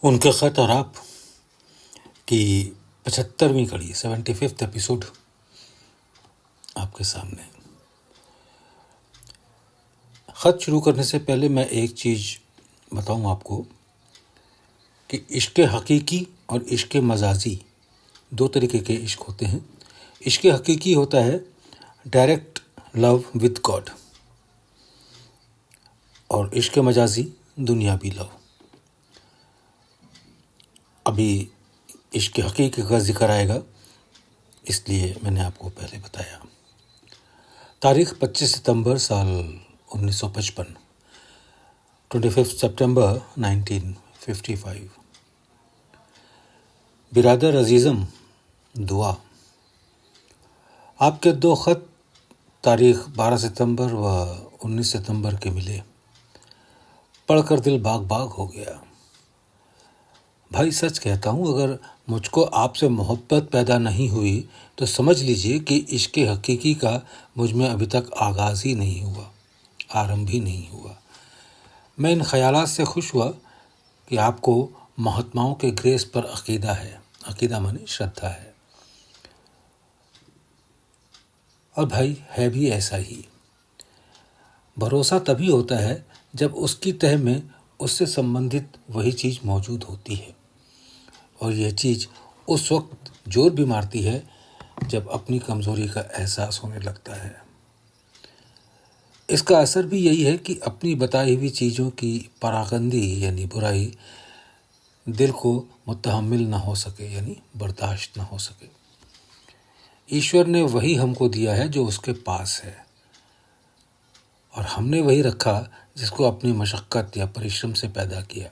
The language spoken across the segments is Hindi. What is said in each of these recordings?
उनके ख़त और आप की 75वीं कड़ी 75th एपिसोड आपके सामने। ख़त शुरू करने से पहले मैं एक चीज़ बताऊं आपको कि इश्क़ हकीकी और इश्क़ मजाजी दो तरीके के इश्क होते हैं। इश्क़ हकीकी होता है डायरेक्ट लव विद गॉड और इश्क़ मजाजी दुनियावी लव। अभी इश्क़ हकीकी का जिक्र आएगा, इसलिए मैंने आपको पहले बताया। तारीख़ 25 सितंबर साल 1955, 25 सितंबर 1955। बिरादर अजीज़म दुआ, आपके दो ख़त तारीख़ 12 सितंबर व 19 सितंबर के मिले। पढ़कर दिल बाग बाग हो गया। भाई सच कहता हूँ, अगर मुझको आपसे मोहब्बत पैदा नहीं हुई तो समझ लीजिए कि इश्क़ हकीकी का मुझ में अभी तक आगाज़ ही नहीं हुआ, आरंभ ही नहीं हुआ। मैं इन ख़यालात से खुश हुआ कि आपको महात्माओं के ग्रेस पर अक़ीदा है। अक़ीदा माने श्रद्धा है। और भाई है भी ऐसा ही। भरोसा तभी होता है जब उसकी तह में उससे संबंधित वही चीज़ मौजूद होती है, और यह चीज़ उस वक्त जोर भी मारती है जब अपनी कमज़ोरी का एहसास होने लगता है। इसका असर भी यही है कि अपनी बताई हुई चीज़ों की परागंदी यानी बुराई दिल को मुतहम्मिल ना हो सके, यानी बर्दाश्त ना हो सके। ईश्वर ने वही हमको दिया है जो उसके पास है, और हमने वही रखा जिसको अपनी मशक्क़त या परिश्रम से पैदा किया।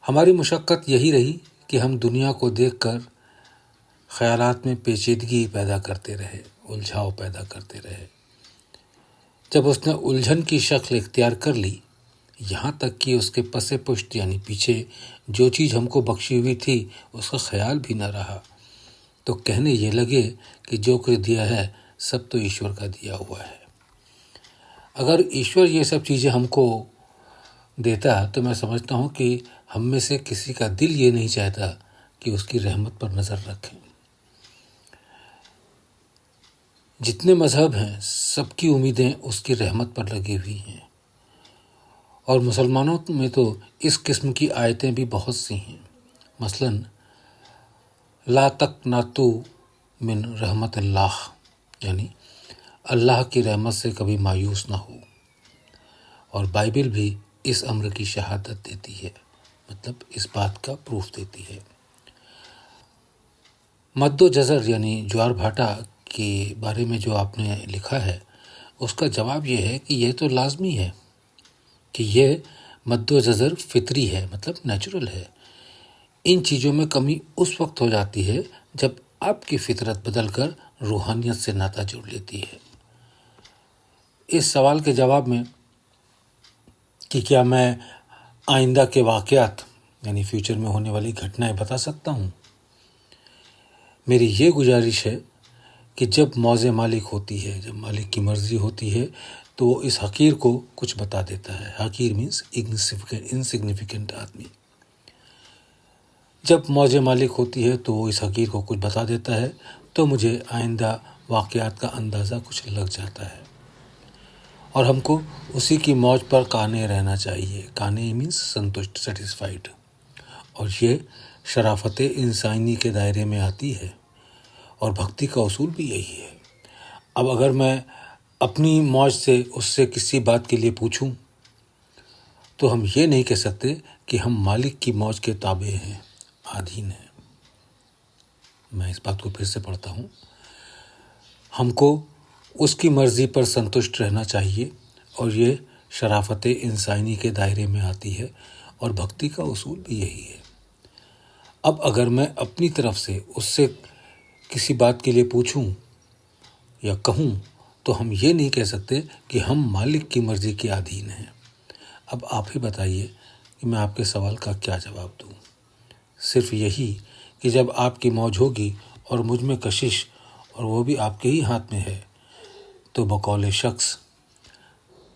हमारी मशक्क़त यही रही कि हम दुनिया को देखकर ख़यालात में पेचीदगी पैदा करते रहे, उलझाव पैदा करते रहे। जब उसने उलझन की शक्ल इख्तियार कर ली, यहाँ तक कि उसके पसे पुश्त यानी पीछे जो चीज़ हमको बख्शी हुई थी उसका ख्याल भी न रहा, तो कहने ये लगे कि जो कुछ दिया है सब तो ईश्वर का दिया हुआ है। अगर ईश्वर ये सब चीज़ें हमको देता तो मैं समझता हूँ कि हम में से किसी का दिल ये नहीं चाहता कि उसकी रहमत पर नज़र रखें। जितने मज़हब हैं सबकी उम्मीदें उसकी रहमत पर लगी हुई हैं, और मुसलमानों में तो इस किस्म की आयतें भी बहुत सी हैं। मसलन ला तक़नतू मिन रहमतिल्लाह, यानी अल्लाह की रहमत से कभी मायूस ना हो। और बाइबिल भी इस अम्र की शहादत देती है, मतलब इस बात का प्रूफ देती है। मद्दो जज़र यानी ज्वार भाटा के बारे में जो आपने लिखा है, उसका जवाब ये है कि यह तो लाजमी है कि यह मद्दो जज़र फितरी है, मतलब नेचुरल है। इन चीज़ों में कमी उस वक्त हो जाती है जब आपकी फितरत बदलकर रूहानियत से नाता जोड़ लेती है। इस सवाल के जवाब में कि क्या मैं आइंदा के वाक़यात यानी फ्यूचर में होने वाली घटनाएं बता सकता हूँ, मेरी ये गुजारिश है कि जब मौज़े मालिक होती है, जब मालिक की मर्ज़ी होती है, तो वो इस हकीर को कुछ बता देता है। हकीर मीन्स इनसिग्निफिकेंट आदमी। जब मौज़े मालिक होती है तो वो इस हकीर को कुछ बता देता है, तो मुझे आइंदा वाक़यात का अंदाज़ा कुछ लग जाता है, और हमको उसी की मौज पर काने रहना चाहिए। काने मीन्स संतुष्ट, सेटिस्फाइड। और ये शराफत इंसानी के दायरे में आती है, और भक्ति का उसूल भी यही है। अब अगर मैं अपनी मौज से उससे किसी बात के लिए पूछूं, तो हम ये नहीं कह सकते कि हम मालिक की मौज के ताबे हैं, अधीन हैं। मैं इस बात को फिर से पढ़ता हूँ। हमको उसकी मर्ज़ी पर संतुष्ट रहना चाहिए, और ये शराफत इंसानी के दायरे में आती है, और भक्ति का उसूल भी यही है। अब अगर मैं अपनी तरफ से उससे किसी बात के लिए पूछूं या कहूं, तो हम ये नहीं कह सकते कि हम मालिक की मर्ज़ी के अधीन हैं। अब आप ही बताइए कि मैं आपके सवाल का क्या जवाब दूं। सिर्फ यही कि जब आपकी मौज होगी और मुझ में कशिश, और वो भी आपके ही हाथ में है, तो बकौले शख्स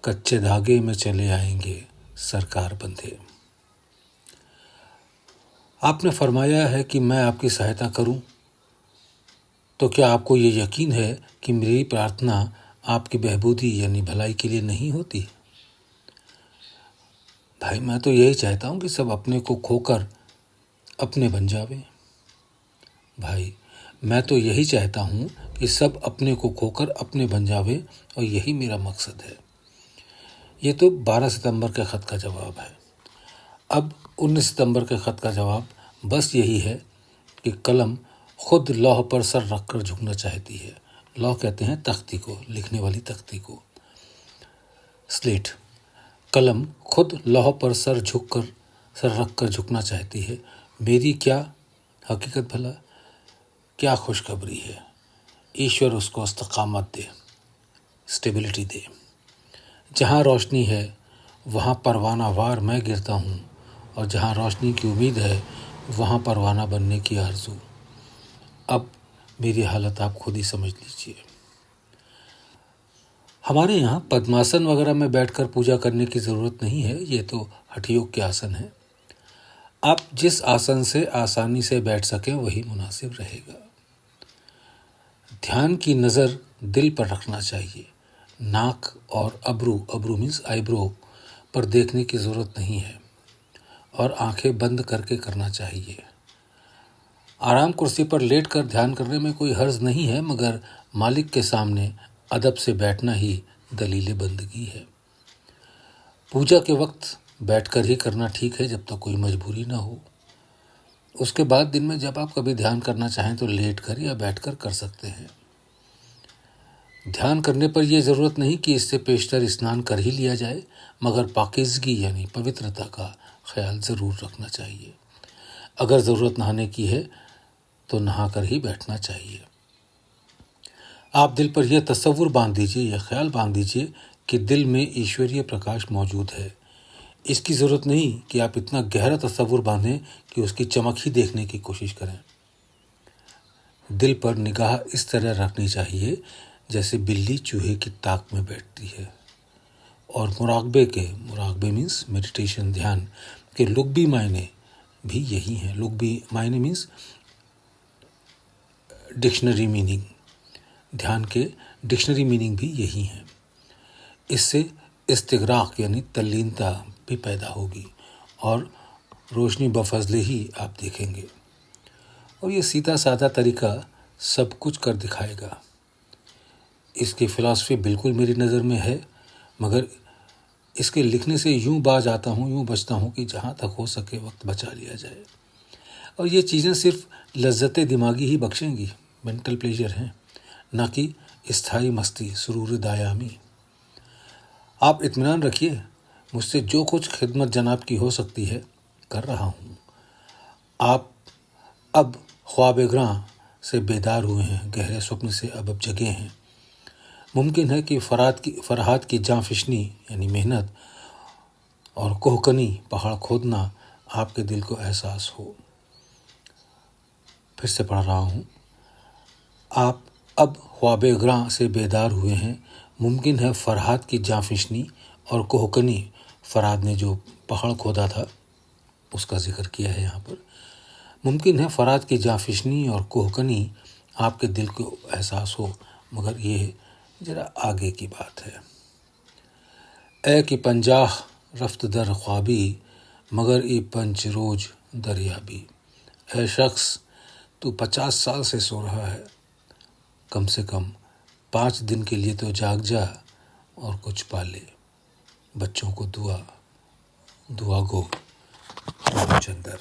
कच्चे धागे में चले आएंगे सरकार बंधे। आपने फरमाया है कि मैं आपकी सहायता करूं, तो क्या आपको ये यकीन है कि मेरी प्रार्थना आपकी बहबूदी यानी भलाई के लिए नहीं होती? भाई, मैं तो यही चाहता हूं कि सब अपने को खोकर अपने बन जावे। भाई, मैं तो यही चाहता हूं कि सब अपने को खोकर अपने बन जावे, और यही मेरा मकसद है। ये तो 12 सितंबर के ख़त का जवाब है। अब 19 सितंबर के ख़त का जवाब बस यही है कि कलम खुद लौह पर सर रखकर झुकना चाहती है। लौह कहते हैं तख्ती को, लिखने वाली तख्ती को, स्लेट। कलम खुद लौह पर सर रखकर झुकना चाहती है। मेरी क्या हकीकत भला, क्या खुशखबरी है। ईश्वर उसको इस्तिकामत दे, स्टेबिलिटी दे। जहाँ रोशनी है वहाँ परवाना वार मैं गिरता हूँ, और जहाँ रोशनी की उम्मीद है वहाँ परवाना बनने की आरज़ू। अब मेरी हालत आप खुद ही समझ लीजिए। हमारे यहाँ पद्मासन वगैरह में बैठकर पूजा करने की ज़रूरत नहीं है, ये तो हठयोग के आसन है। आप जिस आसन से आसानी से बैठ सकें वही मुनासिब रहेगा। ध्यान की नज़र दिल पर रखना चाहिए। नाक और अब्रू मीन्स आईब्रो पर देखने की ज़रूरत नहीं है, और आंखें बंद करके करना चाहिए। आराम कुर्सी पर लेटकर ध्यान करने में कोई हर्ज नहीं है, मगर मालिक के सामने अदब से बैठना ही दलील बंदगी है। पूजा के वक्त बैठकर ही करना ठीक है, जब तक कोई मजबूरी ना हो। उसके बाद दिन में जब आप कभी ध्यान करना चाहें तो लेटकर या बैठकर कर सकते हैं। ध्यान करने पर यह ज़रूरत नहीं कि इससे पेशतर स्नान कर ही लिया जाए, मगर पाकीज़गी यानी पवित्रता का ख्याल ज़रूर रखना चाहिए। अगर ज़रूरत नहाने की है तो नहाकर ही बैठना चाहिए। आप दिल पर यह तसव्वुर बांध दीजिए, यह ख्याल बांध दीजिए कि दिल में ईश्वरीय प्रकाश मौजूद है। इसकी ज़रूरत नहीं कि आप इतना गहरा तसव्वुर बांधें कि उसकी चमक ही देखने की कोशिश करें। दिल पर निगाह इस तरह रखनी चाहिए जैसे बिल्ली चूहे की ताक में बैठती है। और मुराकबे मीन्स मेडिटेशन, ध्यान के लुग़वी मायने भी यही हैं। लुग़वी मायने मीन्स डिक्शनरी मीनिंग, ध्यान के डिक्शनरी मीनिंग भी यही हैं। इससे इस्तिग़राक़ यानी तल्लीनता भी पैदा होगी, और रोशनी बफजले ही आप देखेंगे। और ये सीधा साधा तरीका सब कुछ कर दिखाएगा। इसकी फ़िलासफ़ी बिल्कुल मेरी नज़र में है, मगर इसके लिखने से यूँ बाज आता हूँ, यूँ बचता हूँ कि जहाँ तक हो सके वक्त बचा लिया जाए। और ये चीज़ें सिर्फ लज्जत दिमागी ही बख्शेंगी, मेंटल प्लेजर हैं, ना कि स्थायी मस्ती, सुरूर दायामी। आप इत्मीनान रखिए, मुझसे जो कुछ खिदमत जनाब की हो सकती है कर रहा हूँ। आप अब ख्वाब-ए-ग्रां से बेदार हुए हैं, गहरे स्वप्न से अब जगे हैं। मुमकिन है कि फरहाद की जाँफिशनी यानी मेहनत और कोहकनी पहाड़ खोदना आपके दिल को एहसास हो। फिर से पढ़ रहा हूँ। आप अब ख्वाब-ए-ग्रां से बेदार हुए हैं। मुमकिन है फरहाद की जाँफिशनी और कोहकनी, फरहाद ने जो पहाड़ खोदा था उसका जिक्र किया है यहाँ पर। मुमकिन है फरहाद की जाँफिशनी और कोहकनी आपके दिल को एहसास हो, मगर ये ज़रा आगे की बात है। ए कि 50 रफ्त दर ख्वाबी, मगर ई पंच रोज दरियाबी। ए शख्स, तू 50 साल से सो रहा है, कम से कम 5 दिन के लिए तो जाग जा और कुछ पा ले। बच्चों को दुआ गो रामचंद्र।